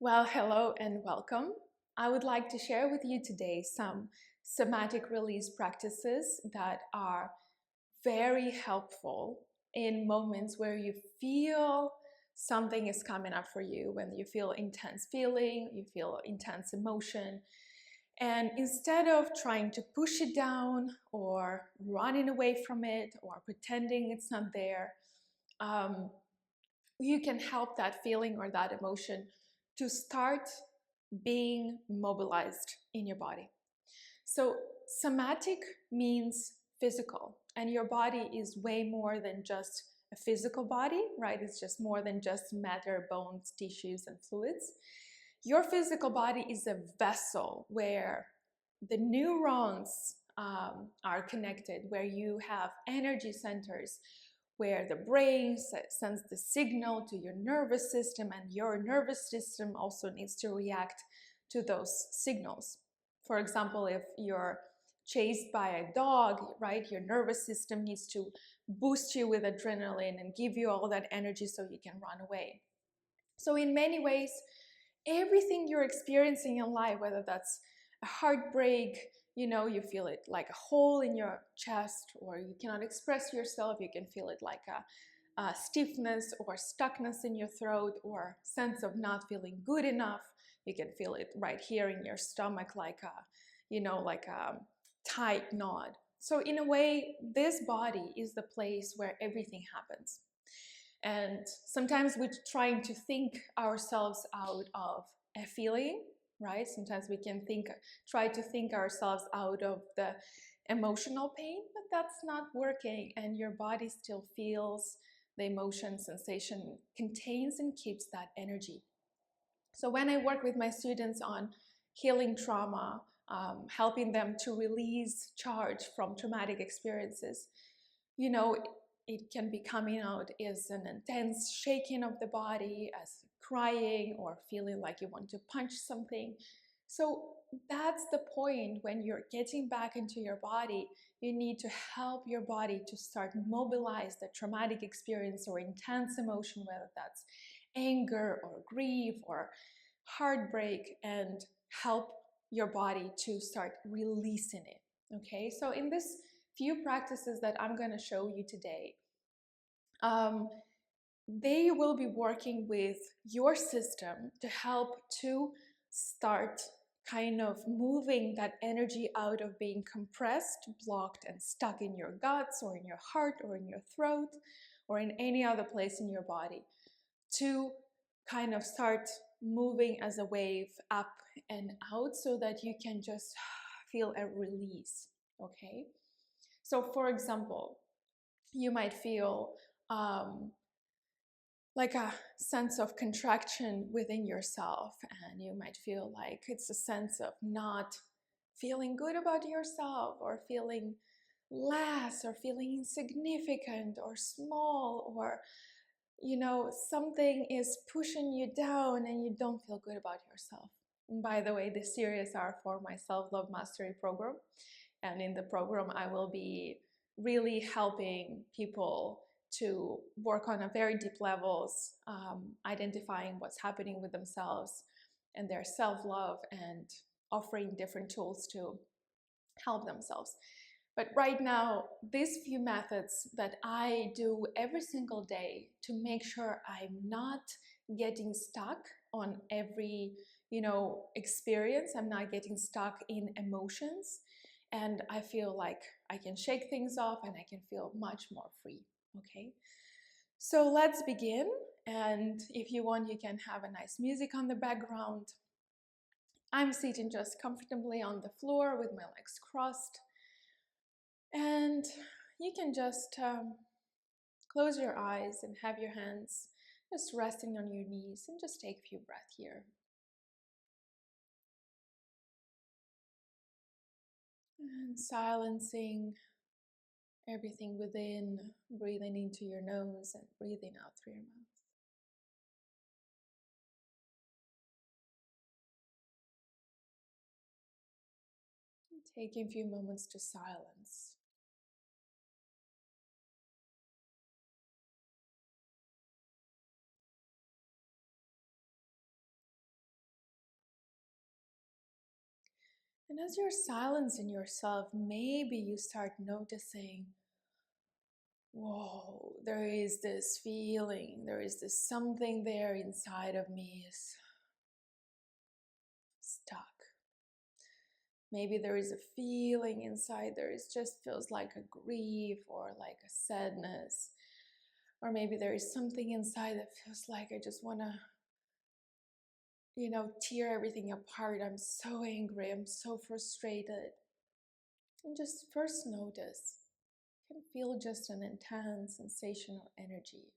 Well, hello and welcome. I would like to share with you today some somatic release practices that are very helpful in moments where you feel something is coming up for you, when you feel intense feeling, you feel intense emotion. And instead of trying to push it down or running away from it or pretending it's not there, um, you can help that feeling or that emotion to start being mobilized in your body. So, somatic means physical, and your body is way more than just a physical body, right? It's just more than just matter, bones, tissues, and fluids. Your physical body is a vessel where the neurons are connected, where you have energy centers, where the brain sends the signal to your nervous system, and your nervous system also needs to react to those signals. For example, if you're chased by a dog, right, your nervous system needs to boost you with adrenaline and give you all that energy so you can run away. So in many ways, everything you're experiencing in life, whether that's a heartbreak, you feel it like a hole in your chest, or you cannot express yourself, you can feel it like a stiffness or stuckness in your throat, or sense of not feeling good enough. You can feel it right here in your stomach, like a tight knot. So in a way, this body is the place where everything happens. And sometimes we're trying to think ourselves out of a feeling, right? Sometimes we can try to think ourselves out of the emotional pain, but that's not working, and your body still feels the emotion, sensation, contains and keeps that energy. So when I work with my students on healing trauma, helping them to release charge from traumatic experiences, you know, it can be coming out as an intense shaking of the body, as crying, or feeling like you want to punch something. So that's the point. When you're getting back into your body, you need to help your body to start mobilize the traumatic experience or intense emotion, whether that's anger or grief or heartbreak, and help your body to start releasing it. Okay, so in this few practices that I'm going to show you today, they will be working with your system to help to start kind of moving that energy out of being compressed, blocked, and stuck in your guts or in your heart or in your throat or in any other place in your body, to kind of start moving as a wave up and out, so that you can just feel a release. Okay, so for example, you might feel like a sense of contraction within yourself, and you might feel like it's a sense of not feeling good about yourself, or feeling less, or feeling insignificant or small, or something is pushing you down and you don't feel good about yourself. And by the way, this series are for my self-love mastery program, and in the program I will be really helping people to work on a very deep levels, identifying what's happening with themselves and their self-love, and offering different tools to help themselves. But right now, these few methods that I do every single day to make sure I'm not getting stuck on every, experience, I'm not getting stuck in emotions, and I feel like I can shake things off and I can feel much more free. Okay, so let's begin. And if you want, you can have a nice music on the background. I'm sitting just comfortably on the floor with my legs crossed. And you can just close your eyes and have your hands just resting on your knees, and just take a few breaths here. And silencing everything within, breathing into your nose and breathing out through your mouth. And taking a few moments to silence. And as you're silencing yourself, maybe you start noticing, whoa, there is this feeling, there is this something there inside of me is stuck. Maybe there is a feeling inside there, it just feels like a grief or like a sadness. Or maybe there is something inside that feels like I just want to, tear everything apart. I'm so angry, I'm so frustrated. And just first notice, you can feel just an intense sensation or energy.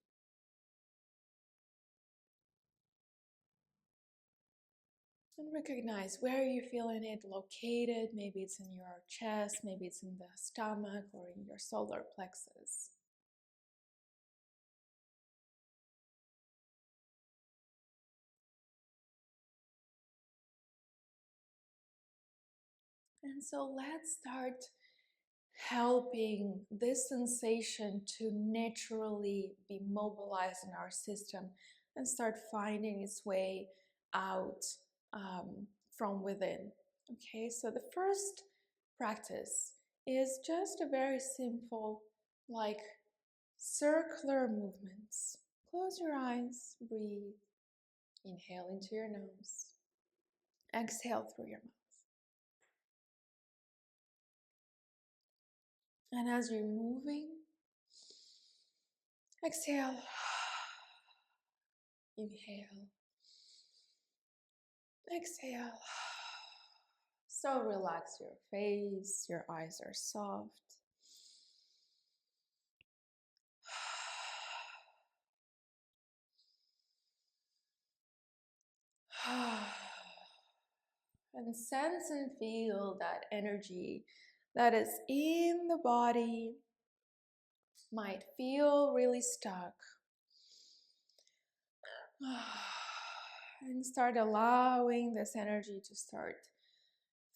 And recognize where you're feeling it located. Maybe it's in your chest, maybe it's in the stomach or in your solar plexus. And so let's start helping this sensation to naturally be mobilized in our system and start finding its way out from within. Okay, so the first practice is just a very simple, like circular movements. Close your eyes, breathe, inhale into your nose, exhale through your mouth. And as you're moving, exhale, inhale, exhale. So relax your face, your eyes are soft. And sense and feel that energy that is in the body. Might feel really stuck. And start allowing this energy to start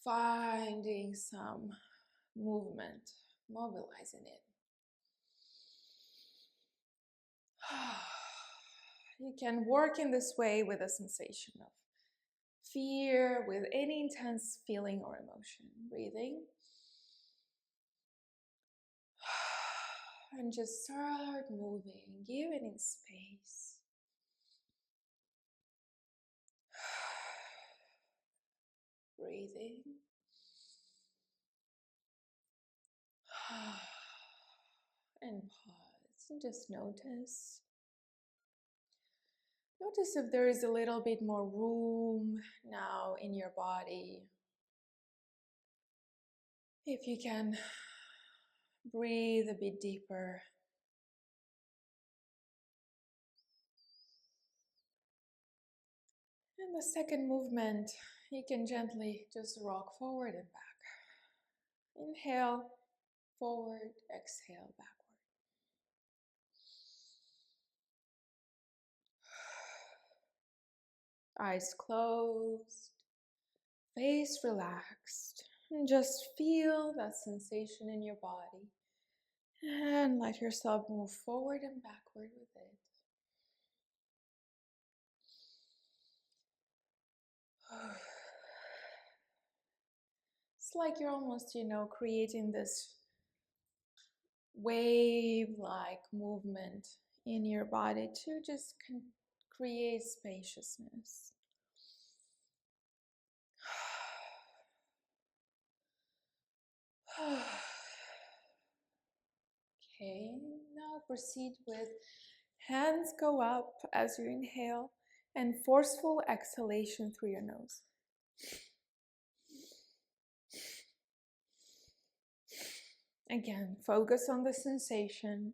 finding some movement, mobilizing it. You can work in this way with a sensation of fear, with any intense feeling or emotion. Breathing. And just start moving, giving it space. Breathing. And pause and just notice. Notice if there is a little bit more room now in your body. If you can breathe a bit deeper. And the second movement, you can gently just rock forward and back. Inhale, forward, exhale, backward. Eyes closed, face relaxed, and just feel that sensation in your body. And let yourself move forward and backward with it. It's like you're almost, creating this wave-like movement in your body to just create spaciousness. Okay, now proceed with hands go up as you inhale and forceful exhalation through your nose. Again, focus on the sensation.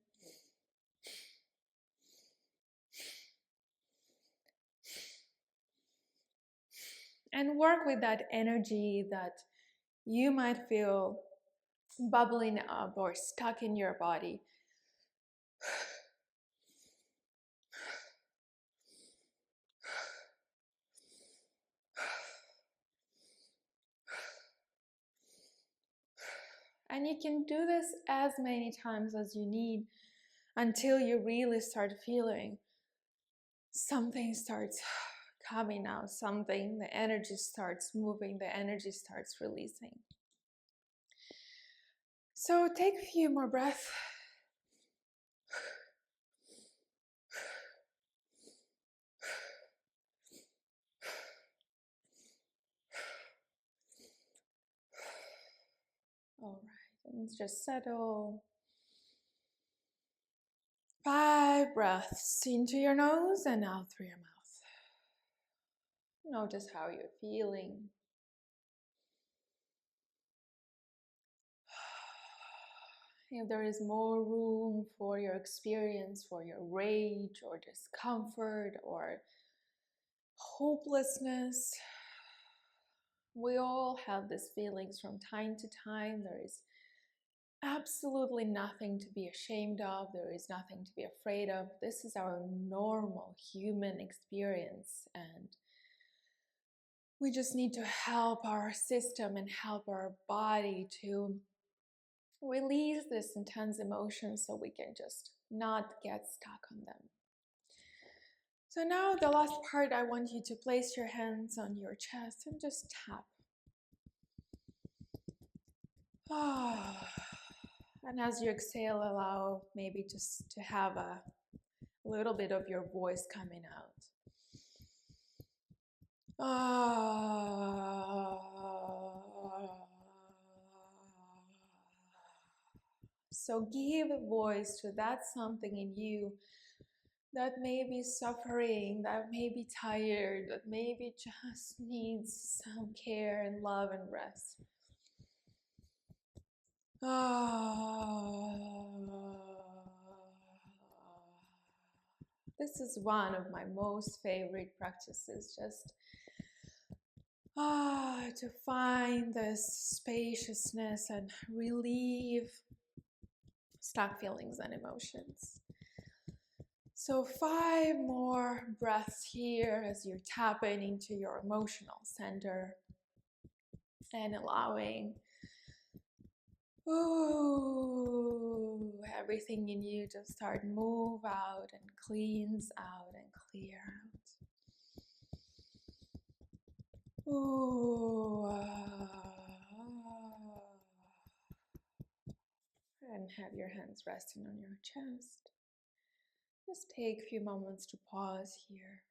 And work with that energy that you might feel bubbling up or stuck in your body. And you can do this as many times as you need until you really start feeling something starts coming out something, the energy starts moving, the energy starts releasing. So take a few more breaths. All right, and just settle. 5 breaths into your nose and out through your mouth. Notice how you're feeling. If there is more room for your experience, for your rage or discomfort or hopelessness, we all have these feelings from time to time. There is absolutely nothing to be ashamed of. There is nothing to be afraid of. This is our normal human experience, and we just need to help our system and help our body to release this intense emotion so we can just not get stuck on them. So now the last part, I want you to place your hands on your chest and just tap. And as you exhale, allow maybe just to have a little bit of your voice coming out. So give a voice to that something in you that may be suffering, that may be tired, that maybe just needs some care and love and rest. This is one of my most favorite practices, just to find this spaciousness and relieve stuck feelings and emotions. So 5 more breaths here as you're tapping into your emotional center and allowing everything in you to start move out and cleans out and clear out. And have your hands resting on your chest. Just take a few moments to pause here.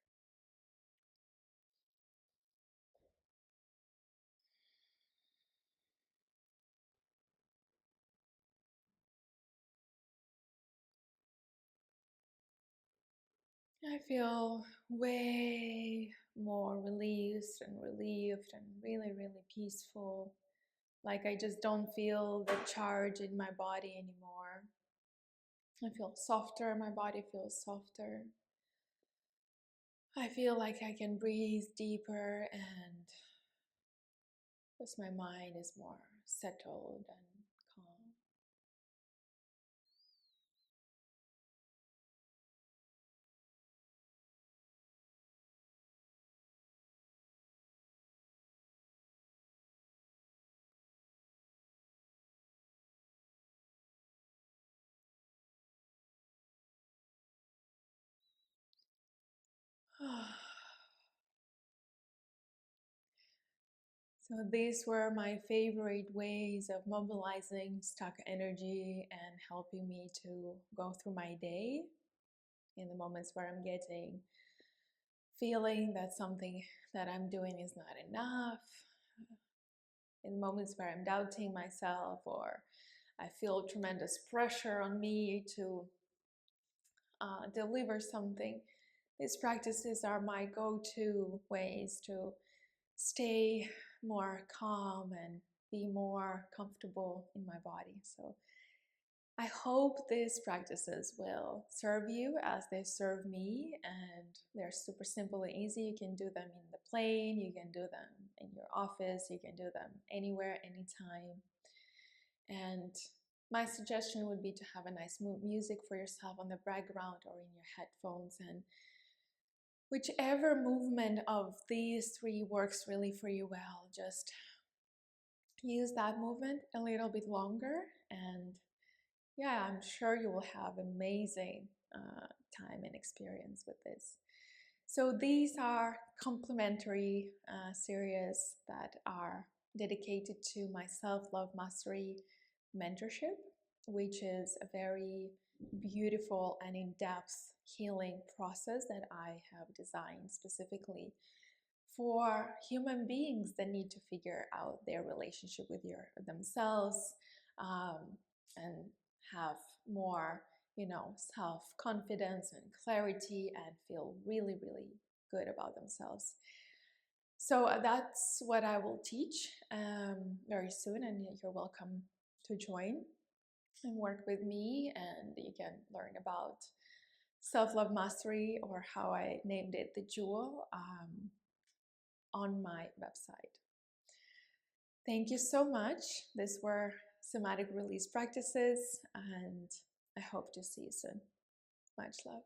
I feel way more released and relieved and really, really peaceful. Like I just don't feel the charge in my body anymore. I feel softer, my body feels softer. I feel like I can breathe deeper and just my mind is more settled and calm. So these were my favorite ways of mobilizing stuck energy and helping me to go through my day in the moments where I'm feeling that something that I'm doing is not enough, in moments where I'm doubting myself or I feel tremendous pressure on me to deliver something. These practices are my go-to ways to stay more calm and be more comfortable in my body. So I hope these practices will serve you as they serve me, and they're super simple and easy. You can do them in the plane, you can do them in your office, you can do them anywhere, anytime. And my suggestion would be to have a nice music for yourself on the background or in your headphones, and whichever movement of these 3 works really for you well, just use that movement a little bit longer, and yeah, I'm sure you will have amazing time and experience with this. So these are complementary series that are dedicated to my self-love mastery mentorship, which is a very beautiful and in-depth healing process that I have designed specifically for human beings that need to figure out their relationship with themselves, um, and have more, self-confidence and clarity and feel really, really good about themselves. So that's what I will teach very soon, and you're welcome to join and work with me, and you can learn about self-love mastery, or how I named it, the jewel, on my website. Thank you so much. These were somatic release practices, and I hope to see you soon. Much love.